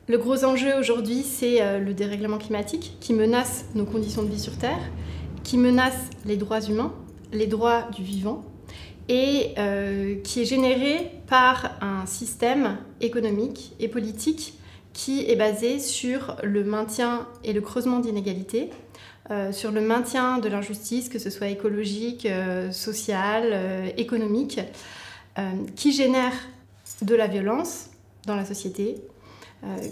Le gros enjeu aujourd'hui, c'est le dérèglement climatique qui menace nos conditions de vie sur Terre, qui menace les droits humains, les droits du vivant, et qui est généré par un système économique et politique qui est basé sur le maintien et le creusement d'inégalités, sur le maintien de l'injustice, que ce soit écologique, sociale, économique, qui génère de la violence dans la société,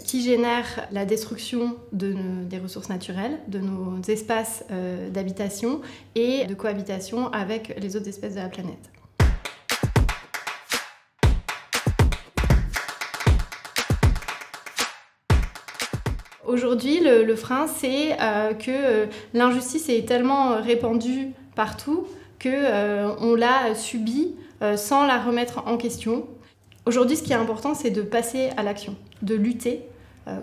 qui génère la destruction des ressources naturelles, de nos espaces d'habitation et de cohabitation avec les autres espèces de la planète. Aujourd'hui, le frein, c'est que l'injustice est tellement répandue partout qu'on l'a subie sans la remettre en question. Aujourd'hui, ce qui est important, c'est de passer à l'action, de lutter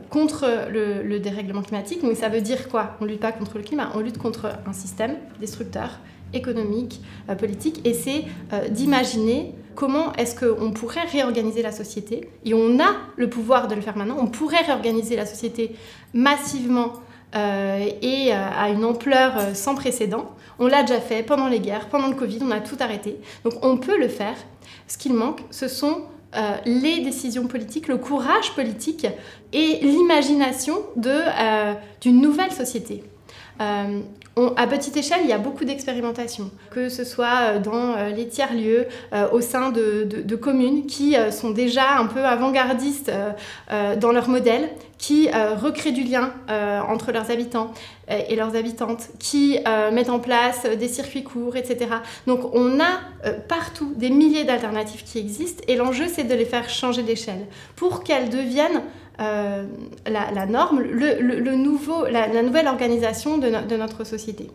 contre le dérèglement climatique. Donc ça veut dire quoi? On ne lutte pas contre le climat, on lutte contre un système destructeur, économique, politique, et c'est d'imaginer comment est-ce qu'on pourrait réorganiser la société. Et on a le pouvoir de le faire maintenant. On pourrait réorganiser la société massivement et à une ampleur sans précédent. On l'a déjà fait pendant les guerres, pendant le Covid, on a tout arrêté. Donc on peut le faire. Ce qu'il manque, ce sont les décisions politiques, le courage politique et l'imagination d'une nouvelle société. À petite échelle, il y a beaucoup d'expérimentations, que ce soit dans les tiers-lieux, au sein de communes qui sont déjà un peu avant-gardistes dans leur modèle, qui recréent du lien entre leurs habitants et leurs habitantes, qui mettent en place des circuits courts, etc. Donc on a partout des milliers d'alternatives qui existent et l'enjeu c'est de les faire changer d'échelle pour qu'elles deviennent la norme, la nouvelle organisation de notre société.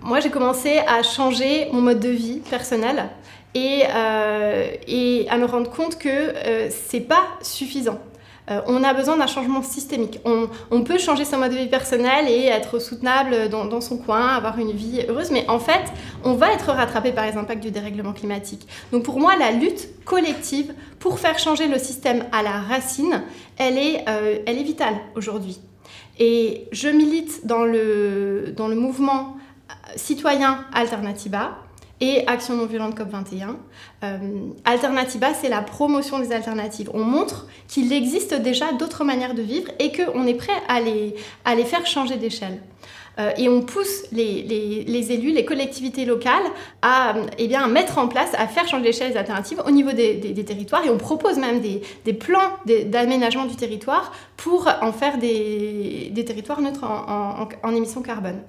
Moi, j'ai commencé à changer mon mode de vie personnel et à me rendre compte que c'est pas suffisant. On a besoin d'un changement systémique. On peut changer son mode de vie personnel et être soutenable dans son coin, avoir une vie heureuse, mais en fait, on va être rattrapé par les impacts du dérèglement climatique. Donc pour moi, la lutte collective pour faire changer le système à la racine, elle est vitale aujourd'hui. Et je milite dans le mouvement citoyen Alternatiba et Action non violente COP21. Alternatiba, c'est la promotion des alternatives. On montre qu'il existe déjà d'autres manières de vivre et qu'on est prêt à les faire changer d'échelle. Et on pousse les élus, les collectivités locales à mettre en place, à faire changer d'échelle les alternatives au niveau des territoires. Et on propose même des plans d'aménagement du territoire pour en faire des territoires neutres en émissions carbone.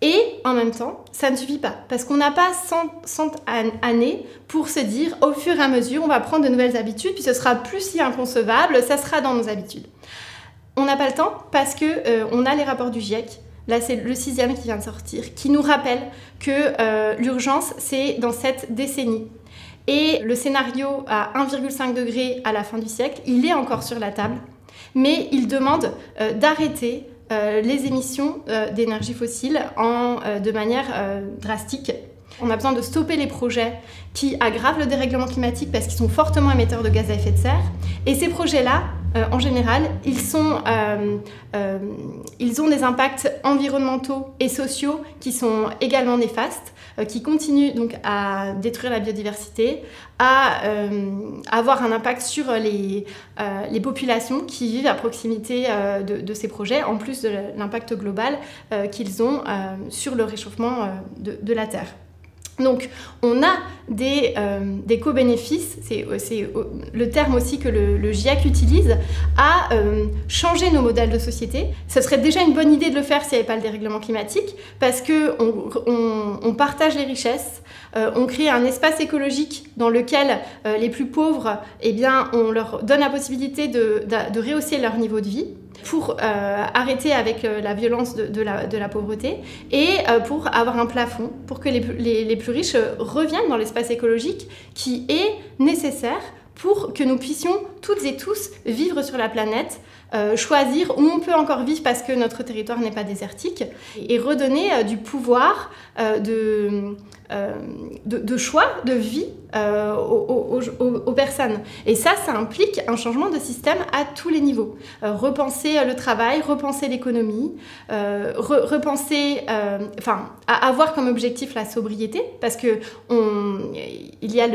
Et en même temps, ça ne suffit pas, parce qu'on n'a pas 100 années pour se dire, au fur et à mesure, on va prendre de nouvelles habitudes, puis ce sera plus si inconcevable, ça sera dans nos habitudes. On n'a pas le temps parce qu'on a les rapports du GIEC, là c'est le 6e qui vient de sortir, qui nous rappelle que l'urgence, c'est dans cette décennie. Et le scénario à 1,5 degré à la fin du siècle, il est encore sur la table, mais il demande d'arrêter les émissions d'énergie fossile de manière drastique. On a besoin de stopper les projets qui aggravent le dérèglement climatique parce qu'ils sont fortement émetteurs de gaz à effet de serre. Et ces projets-là, en général, ils ont des impacts environnementaux et sociaux qui sont également néfastes, qui continuent donc à détruire la biodiversité, à avoir un impact sur les populations qui vivent à proximité de ces projets, en plus de l'impact global qu'ils ont sur le réchauffement de la Terre. Donc, on a des co-bénéfices, c'est le terme aussi que le GIEC utilise, à changer nos modèles de société. Ce serait déjà une bonne idée de le faire s'il n'y avait pas le dérèglement climatique, parce qu'on partage les richesses, on crée un espace écologique dans lequel les plus pauvres, on leur donne la possibilité de rehausser leur niveau de vie, pour arrêter avec la violence de la pauvreté et pour avoir un plafond, pour que les plus riches reviennent dans l'espace écologique qui est nécessaire pour que nous puissions toutes et tous vivre sur la planète choisir où on peut encore vivre parce que notre territoire n'est pas désertique, et redonner du pouvoir de choix, de vie aux personnes. Et ça implique un changement de système à tous les niveaux. Repenser le travail, repenser l'économie, repenser, avoir comme objectif la sobriété, parce que il y a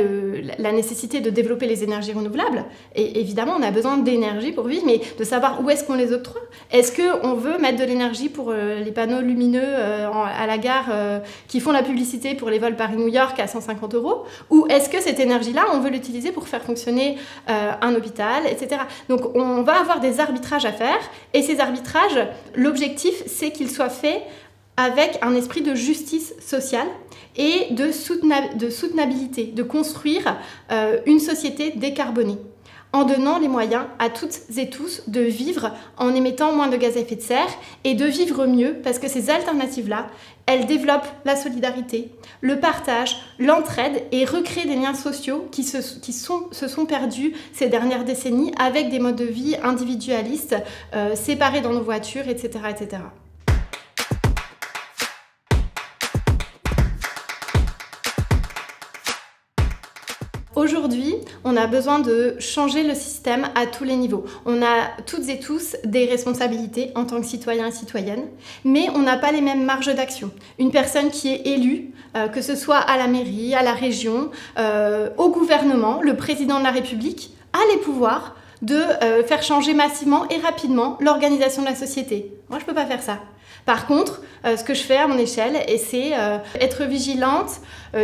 la nécessité de développer les énergies renouvelables. Et évidemment, on a besoin d'énergie pour vivre, mais de savoir où est-ce qu'on les octroie. Est-ce qu'on veut mettre de l'énergie pour les panneaux lumineux à la gare qui font la publicité pour les vols Paris-New York à 150 €? Ou est-ce que cette énergie-là, on veut l'utiliser pour faire fonctionner un hôpital, etc. Donc on va avoir des arbitrages à faire, et ces arbitrages, l'objectif, c'est qu'ils soient faits avec un esprit de justice sociale et de soutenabilité, de construire une société décarbonée, en donnant les moyens à toutes et tous de vivre en émettant moins de gaz à effet de serre et de vivre mieux, parce que ces alternatives-là, elles développent la solidarité, le partage, l'entraide, et recréent des liens sociaux qui se sont perdus ces dernières décennies avec des modes de vie individualistes, séparés dans nos voitures, etc., etc. Aujourd'hui, on a besoin de changer le système à tous les niveaux. On a toutes et tous des responsabilités en tant que citoyens et citoyennes, mais on n'a pas les mêmes marges d'action. Une personne qui est élue, que ce soit à la mairie, à la région, au gouvernement, le président de la République, a les pouvoirs de faire changer massivement et rapidement l'organisation de la société. Moi, je ne peux pas faire ça. Par contre, ce que je fais à mon échelle, c'est être vigilante,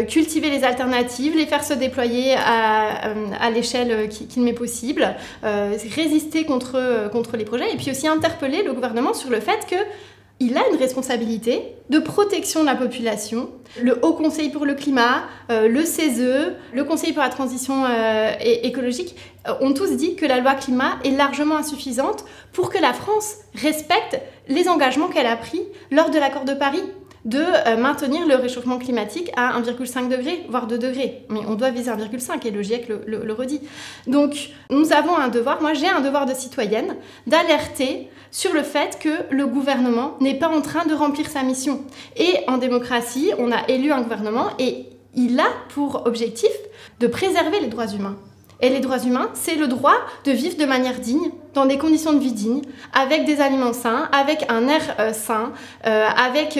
cultiver les alternatives, les faire se déployer à l'échelle qu'il m'est possible, résister contre les projets, et puis aussi interpeller le gouvernement sur le fait qu'il a une responsabilité de protection de la population. Le Haut Conseil pour le climat, le CESE, le Conseil pour la transition écologique ont tous dit que la loi climat est largement insuffisante pour que la France respecte les engagements qu'elle a pris lors de l'accord de Paris de maintenir le réchauffement climatique à 1,5 degré, voire 2 degrés. Mais on doit viser 1,5 et le GIEC le redit. Donc nous avons un devoir, moi j'ai un devoir de citoyenne, d'alerter sur le fait que le gouvernement n'est pas en train de remplir sa mission. Et en démocratie, on a élu un gouvernement et il a pour objectif de préserver les droits humains. Et les droits humains, c'est le droit de vivre de manière digne, dans des conditions de vie dignes, avec des aliments sains, avec un air sain, avec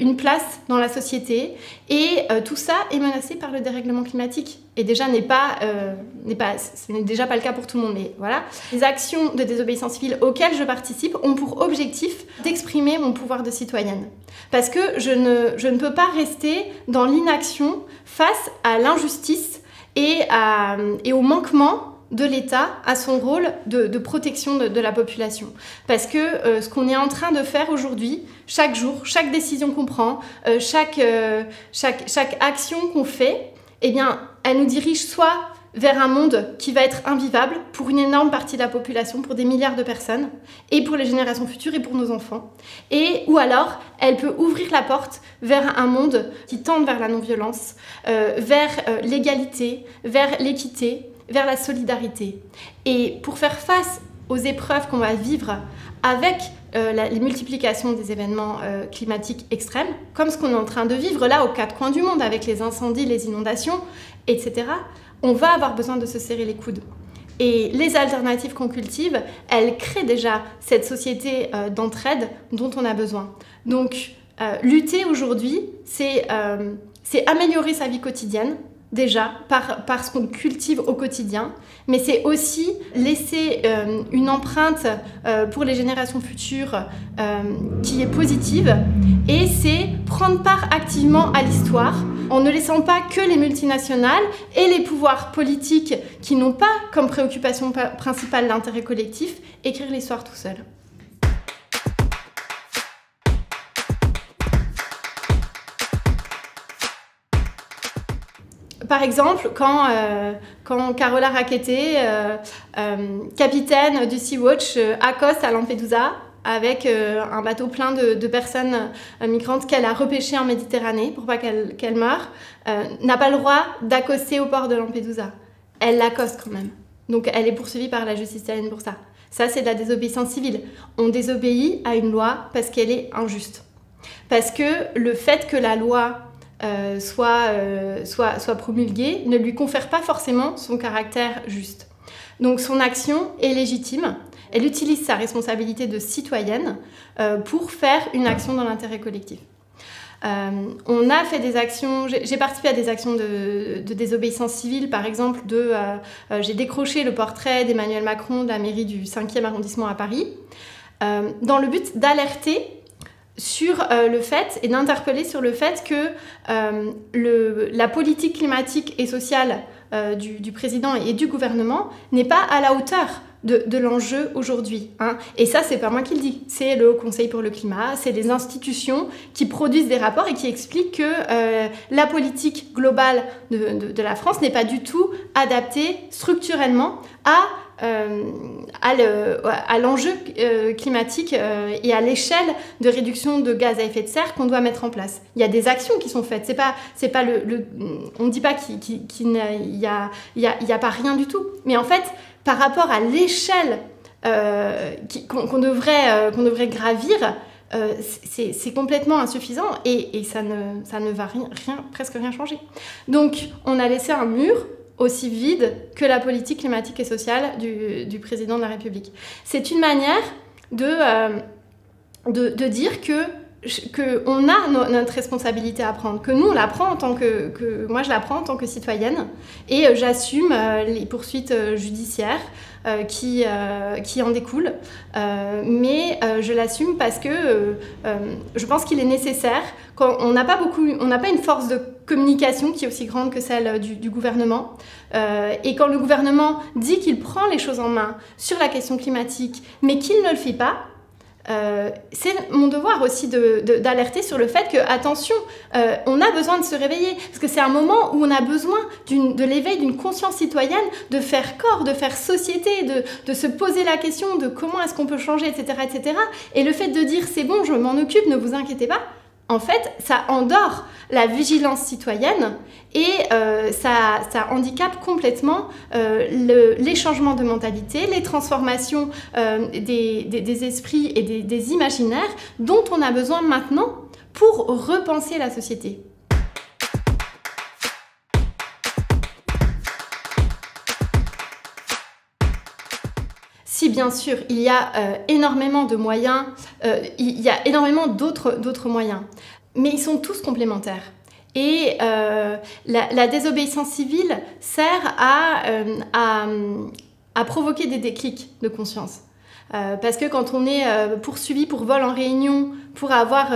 une place dans la société. Et tout ça est menacé par le dérèglement climatique. Et déjà, ce n'est déjà pas le cas pour tout le monde, mais voilà. Les actions de désobéissance civile auxquelles je participe ont pour objectif d'exprimer mon pouvoir de citoyenne. Parce que je ne peux pas rester dans l'inaction face à l'injustice et au manquement de l'État à son rôle de protection de la population. Parce que ce qu'on est en train de faire aujourd'hui, chaque jour, chaque décision qu'on prend, chaque action qu'on fait, eh bien, elle nous dirige soit vers un monde qui va être invivable pour une énorme partie de la population, pour des milliards de personnes, et pour les générations futures et pour nos enfants. Ou alors, elle peut ouvrir la porte vers un monde qui tende vers la non-violence, vers l'égalité, vers l'équité, vers la solidarité. Et pour faire face aux épreuves qu'on va vivre avec les multiplications des événements climatiques extrêmes, comme ce qu'on est en train de vivre là aux quatre coins du monde avec les incendies, les inondations, etc., on va avoir besoin de se serrer les coudes. Et les alternatives qu'on cultive, elles créent déjà cette société d'entraide dont on a besoin. Donc, lutter aujourd'hui, c'est améliorer sa vie quotidienne, déjà, par ce qu'on cultive au quotidien, mais c'est aussi laisser une empreinte pour les générations futures qui est positive, et c'est prendre part activement à l'histoire, en ne laissant pas que les multinationales et les pouvoirs politiques qui n'ont pas comme préoccupation principale l'intérêt collectif, écrire l'histoire tout seul. Par exemple, quand Carola Rackete, capitaine du Sea-Watch, accoste à Lampedusa avec un bateau plein de personnes migrantes qu'elle a repêchées en Méditerranée pour pas qu'elle meure, n'a pas le droit d'accoster au port de Lampedusa. Elle l'accoste quand même. Donc elle est poursuivie par la justice italienne pour ça. Ça, c'est de la désobéissance civile. On désobéit à une loi parce qu'elle est injuste. Parce que le fait que la loi soit promulguée ne lui confère pas forcément son caractère juste. Donc son action est légitime. Elle utilise sa responsabilité de citoyenne pour faire une action dans l'intérêt collectif. On a fait des actions, j'ai participé à des actions de désobéissance civile, par exemple, j'ai décroché le portrait d'Emmanuel Macron de la mairie du 5e arrondissement à Paris, dans le but d'alerter sur le fait et d'interpeller sur le fait que la politique climatique et sociale du président et du gouvernement n'est pas à la hauteur de l'enjeu aujourd'hui. Hein. Et ça, c'est pas moi qui le dis, c'est le Haut Conseil pour le climat, c'est les institutions qui produisent des rapports et qui expliquent que la politique globale de la France n'est pas du tout adaptée structurellement à l'enjeu climatique et à l'échelle de réduction de gaz à effet de serre qu'on doit mettre en place. Il y a des actions qui sont faites. C'est pas on ne dit pas qu'il n'y a pas rien du tout. Mais en fait, par rapport à l'échelle qu'on devrait gravir, c'est complètement insuffisant et ça ne va presque rien changer. Donc, on a laissé un mur aussi vide que la politique climatique et sociale du président de la République. C'est une manière de dire qu'on a notre responsabilité à prendre, que nous on la prend moi je la prends en tant que citoyenne et j'assume les poursuites judiciaires qui en découlent, mais je l'assume parce que je pense qu'il est nécessaire. Quand on n'a pas une force de communication qui est aussi grande que celle du gouvernement, et quand le gouvernement dit qu'il prend les choses en main sur la question climatique, mais qu'il ne le fait pas, c'est mon devoir aussi d'alerter sur le fait que, attention, on a besoin de se réveiller, parce que c'est un moment où on a besoin de l'éveil d'une conscience citoyenne, de faire corps, de faire société, de se poser la question de comment est-ce qu'on peut changer, etc., etc. Et le fait de dire « c'est bon, je m'en occupe, ne vous inquiétez pas », en fait, ça endort la vigilance citoyenne et ça handicape complètement les changements de mentalité, les transformations des esprits et des imaginaires dont on a besoin maintenant pour repenser la société. Si bien sûr, il y a énormément de moyens, il y a énormément d'autres moyens, mais ils sont tous complémentaires. Et la désobéissance civile sert à provoquer des déclics de conscience. Parce que quand on est poursuivi pour vol en réunion, pour avoir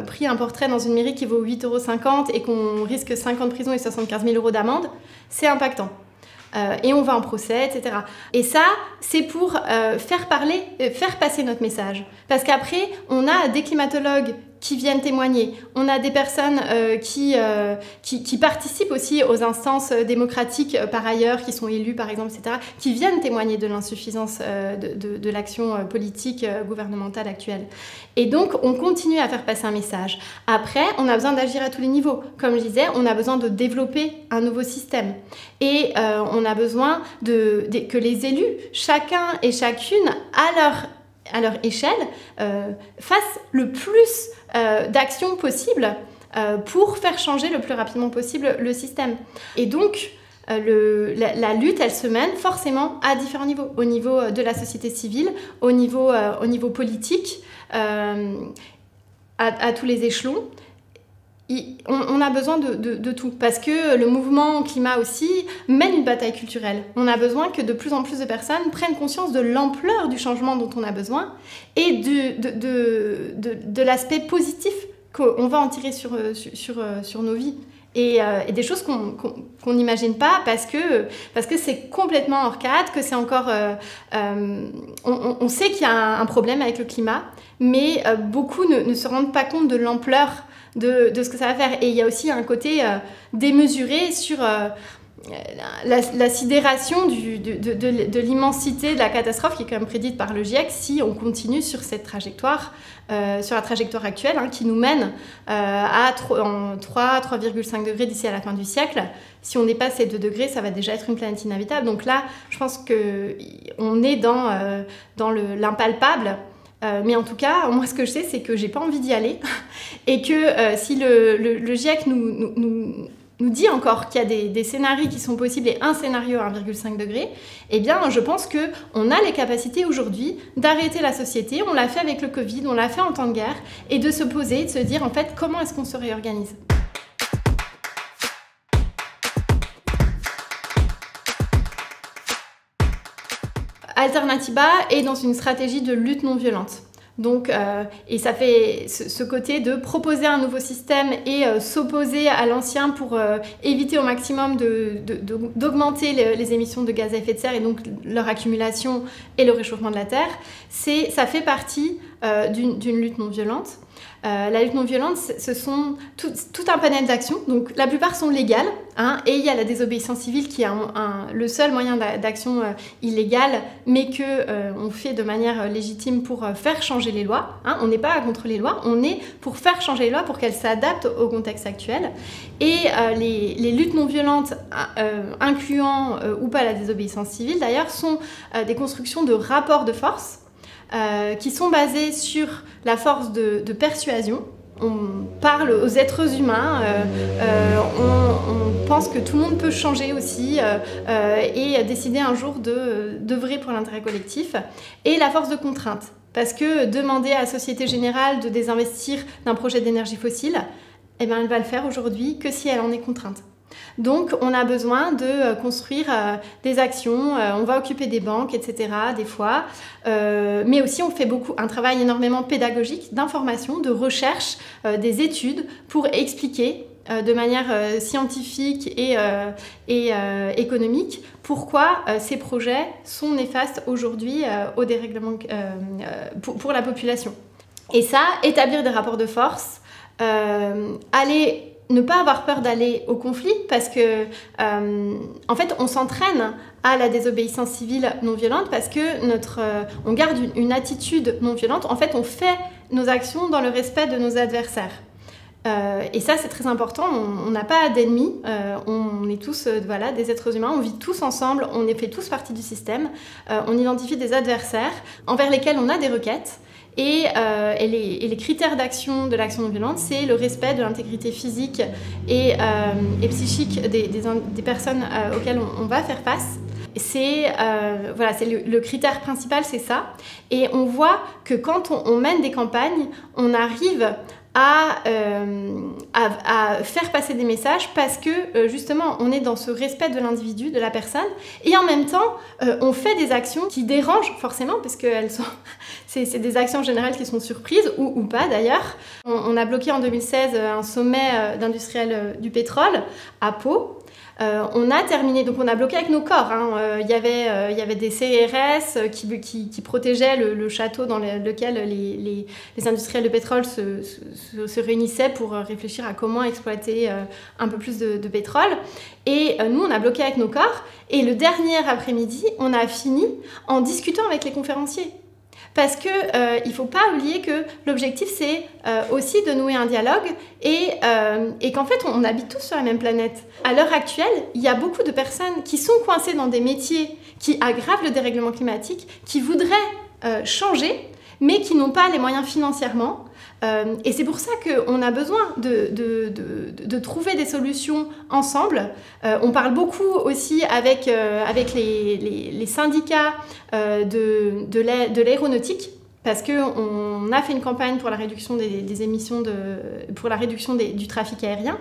pris un portrait dans une mairie qui vaut 8,50 € et qu'on risque 5 ans de prison et 75 000 € d'amende, c'est impactant. Et on va en procès, etc. Et ça, c'est pour faire passer notre message. Parce qu'après, on a des climatologues qui viennent témoigner. On a des personnes qui participent aussi aux instances démocratiques par ailleurs, qui sont élues par exemple, etc., qui viennent témoigner de l'insuffisance de l'action politique gouvernementale actuelle. Et donc, on continue à faire passer un message. Après, on a besoin d'agir à tous les niveaux. Comme je disais, on a besoin de développer un nouveau système. Et on a besoin que les élus, chacun et chacune, à leur échelle, fassent le plus d'actions possibles pour faire changer le plus rapidement possible le système. Et donc, la lutte, elle se mène forcément à différents niveaux. Au niveau de la société civile, au niveau politique, à tous les échelons. On a besoin de tout, parce que le mouvement climat aussi mène une bataille culturelle. On a besoin que de plus en plus de personnes prennent conscience de l'ampleur du changement dont on a besoin et de l'aspect positif qu'on va en tirer sur nos vies. Et des choses qu'on n'imagine pas parce que c'est complètement hors cadre, que c'est encore... on sait qu'il y a un problème avec le climat, mais beaucoup ne se rendent pas compte de l'ampleur de ce que ça va faire. Et il y a aussi un côté démesuré sur la sidération de l'immensité de la catastrophe qui est quand même prédite par le GIEC si on continue sur cette trajectoire, sur la trajectoire actuelle qui nous mène à 3,5 degrés d'ici à la fin du siècle. Si on dépasse ces 2 degrés, ça va déjà être une planète inhabitable. Donc là, je pense qu'on est dans l'impalpable. Mais en tout cas, moi ce que je sais, c'est que j'ai pas envie d'y aller et que si le GIEC nous dit encore qu'il y a des scénarios qui sont possibles et un scénario à 1,5 degré, eh bien je pense qu'on a les capacités aujourd'hui d'arrêter la société. On l'a fait avec le Covid, on l'a fait en temps de guerre, et de se poser, de se dire en fait comment est-ce qu'on se réorganise. Alternatiba est dans une stratégie de lutte non violente. Donc, et ça fait ce côté de proposer un nouveau système et s'opposer à l'ancien pour éviter au maximum d'augmenter les émissions de gaz à effet de serre et donc leur accumulation et le réchauffement de la Terre. Ça fait partie d'une lutte non violente. La lutte non violente, ce sont tout un panel d'actions. Donc la plupart sont légales, et il y a la désobéissance civile qui est le seul moyen d'action illégale, mais qu'on fait de manière légitime pour faire changer les lois. On n'est pas contre les lois, on est pour faire changer les lois pour qu'elles s'adaptent au contexte actuel. Et les luttes non violentes, incluant ou pas la désobéissance civile d'ailleurs, sont des constructions de rapports de force qui sont basés sur la force de persuasion. On parle aux êtres humains, on pense que tout le monde peut changer aussi et décider un jour d'œuvrer pour l'intérêt collectif. Et la force de contrainte, parce que demander à la Société Générale de désinvestir d'un projet d'énergie fossile, eh ben, elle va le faire aujourd'hui que si elle en est contrainte. Donc on a besoin de construire des actions, on va occuper des banques, etc. des fois, mais aussi on fait un travail énormément pédagogique, d'information, de recherche, des études pour expliquer de manière scientifique et économique pourquoi ces projets sont néfastes aujourd'hui au dérèglement pour la population. Et ça, établir des rapports de force, ne pas avoir peur d'aller au conflit parce que, en fait, on s'entraîne à la désobéissance civile non violente parce que on garde une attitude non violente. En fait, on fait nos actions dans le respect de nos adversaires. Et ça, c'est très important. On n'a pas d'ennemis. On est tous des êtres humains. On vit tous ensemble. On fait tous partie du système. On identifie des adversaires envers lesquels on a des requêtes. Et les critères d'action de l'action non violente, c'est le respect de l'intégrité physique et psychique des personnes auxquelles on va faire face. C'est le critère principal, c'est ça. Et on voit que quand on mène des campagnes, on arrive à faire passer des messages parce que justement on est dans ce respect de l'individu, de la personne, et en même temps on fait des actions qui dérangent forcément parce que c'est des actions générales qui sont surprises ou pas d'ailleurs. On a bloqué en 2016 un sommet d'industriels du pétrole à Pau. On a terminé, donc on a bloqué avec nos corps. Il y avait des CRS qui protégeaient le château dans lequel les industriels de pétrole se réunissaient pour réfléchir à comment exploiter un peu plus de pétrole. Et nous, on a bloqué avec nos corps. Et le dernier après-midi, on a fini en discutant avec les conférenciers. Parce qu'il ne faut pas oublier que l'objectif, c'est aussi de nouer un dialogue et qu'en fait, on habite tous sur la même planète. À l'heure actuelle, il y a beaucoup de personnes qui sont coincées dans des métiers qui aggravent le dérèglement climatique, qui voudraient changer, mais qui n'ont pas les moyens financièrement. Et c'est pour ça qu'on a besoin de trouver des solutions ensemble. On parle beaucoup aussi avec les syndicats de l'aéronautique, parce qu'on a fait une campagne pour la réduction des émissions, pour la réduction du trafic aérien.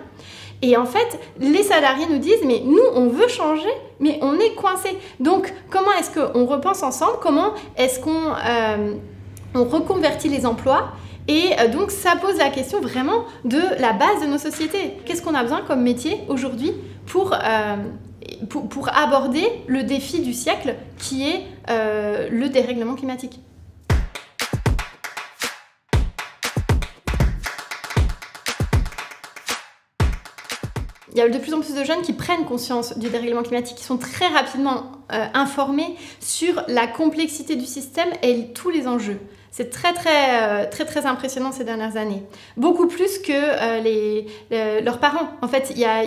Et en fait, les salariés nous disent « mais nous, on veut changer, mais on est coincés ». Donc, comment est-ce qu'on repense ensemble? Comment est-ce qu'on reconvertit les emplois? Et donc, ça pose la question vraiment de la base de nos sociétés. Qu'est-ce qu'on a besoin comme métier aujourd'hui pour aborder le défi du siècle qui est le dérèglement climatique? Il y a de plus en plus de jeunes qui prennent conscience du dérèglement climatique, qui sont très rapidement informés sur la complexité du système et tous les enjeux. C'est très impressionnant ces dernières années. Beaucoup plus que leurs parents. En fait, il y a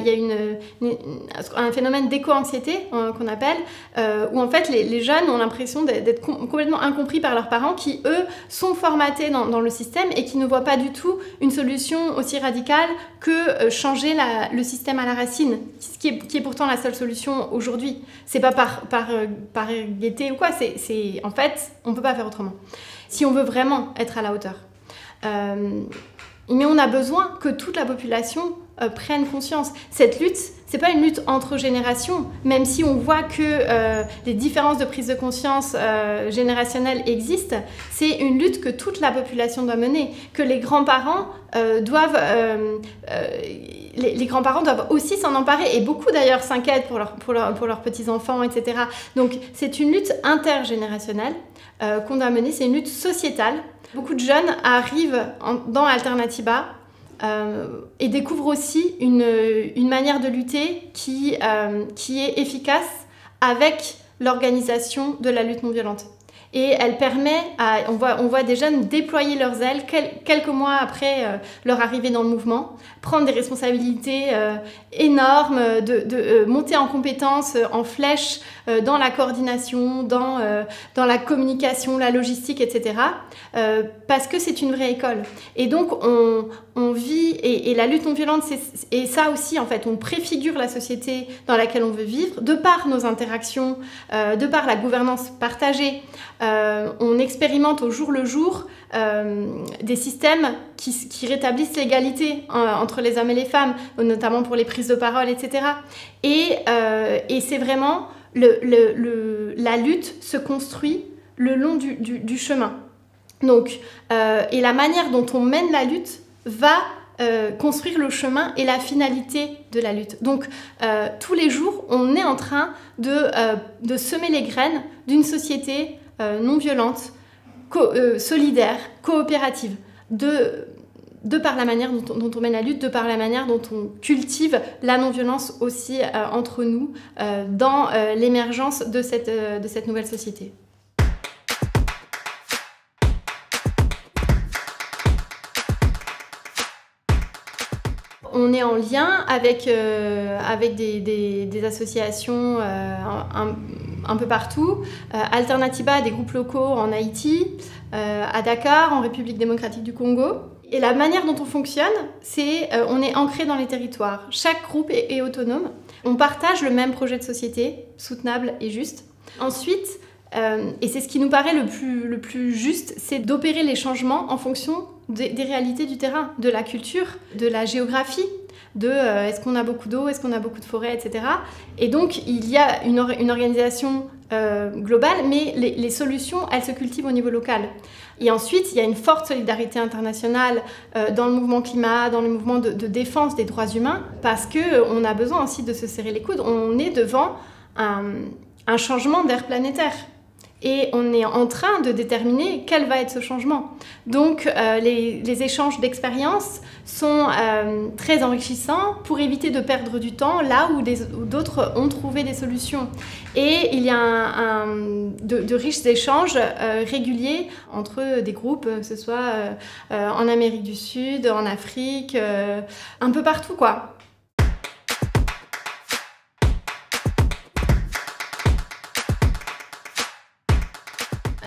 un phénomène d'éco-anxiété qu'on appelle, où en fait les jeunes ont l'impression d'être complètement incompris par leurs parents qui, eux, sont formatés dans le système et qui ne voient pas du tout une solution aussi radicale que changer le système à la racine, qui est pourtant la seule solution aujourd'hui. C'est pas par gaieté ou quoi, en fait, on peut pas faire autrement. Si on veut vraiment être à la hauteur. Mais on a besoin que toute la population prenne conscience. Cette lutte, c'est pas une lutte entre générations, même si on voit que les différences de prise de conscience générationnelle existent, c'est une lutte que toute la population doit mener, que les grands-parents doivent aussi s'en emparer, et beaucoup d'ailleurs s'inquiètent pour leurs petits-enfants, etc. Donc c'est une lutte intergénérationnelle qu'on doit mener, c'est une lutte sociétale. Beaucoup de jeunes arrivent dans Alternatiba et découvrent aussi une manière de lutter qui est efficace avec l'organisation de la lutte non violente. Et elle permet, on voit des jeunes déployer leurs ailes quelques mois après leur arrivée dans le mouvement, prendre des responsabilités énormes, de monter en compétences en flèche dans la coordination, dans la communication, la logistique, etc. Parce que c'est une vraie école. Et donc on vit, et la lutte non violente, et ça aussi en fait, on préfigure la société dans laquelle on veut vivre, de par nos interactions, de par la gouvernance partagée. On expérimente au jour le jour des systèmes qui rétablissent l'égalité entre les hommes et les femmes, notamment pour les prises de parole, etc. Et c'est vraiment la lutte se construit le long du chemin. Donc, et la manière dont on mène la lutte va construire le chemin et la finalité de la lutte. Donc, tous les jours, on est en train de semer les graines d'une société non violente, solidaire, coopérative, de par la manière dont on mène la lutte, de par la manière dont on cultive la non-violence aussi entre nous dans l'émergence de cette nouvelle société. On est en lien avec des associations un peu partout. Alternatiba a des groupes locaux en Haïti, à Dakar, en République démocratique du Congo. Et la manière dont on fonctionne, c'est on est ancré dans les territoires. Chaque groupe est autonome. On partage le même projet de société, soutenable et juste. Ensuite, et c'est ce qui nous paraît le plus juste, c'est d'opérer les changements en fonction des réalités du terrain, de la culture, de la géographie, est-ce qu'on a beaucoup d'eau, est-ce qu'on a beaucoup de forêts, etc. Et donc, il y a une organisation globale, mais les solutions, elles se cultivent au niveau local. Et ensuite, il y a une forte solidarité internationale dans le mouvement climat, dans le mouvement de défense des droits humains, parce qu'on a besoin aussi de se serrer les coudes. On est devant un changement d'ère planétaire. Et on est en train de déterminer quel va être ce changement. Donc les échanges d'expériences sont très enrichissants pour éviter de perdre du temps là où d'autres ont trouvé des solutions. Et il y a de riches échanges réguliers entre des groupes, que ce soit en Amérique du Sud, en Afrique, un peu partout, quoi.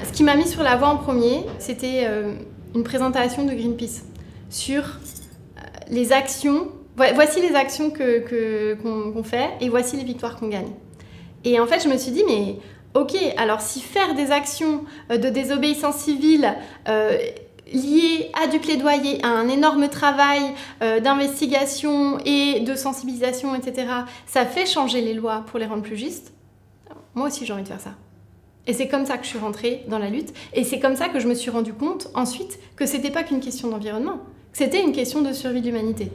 Ce qui m'a mis sur la voie en premier, c'était une présentation de Greenpeace sur les actions. Voici les actions qu'on fait et voici les victoires qu'on gagne. Et en fait, je me suis dit, mais ok, alors si faire des actions de désobéissance civile liées à du plaidoyer, à un énorme travail d'investigation et de sensibilisation, etc., ça fait changer les lois pour les rendre plus justes, moi aussi j'ai envie de faire ça. Et c'est comme ça que je suis rentrée dans la lutte. Et c'est comme ça que je me suis rendu compte ensuite que c'était pas qu'une question d'environnement, que c'était une question de survie de l'humanité.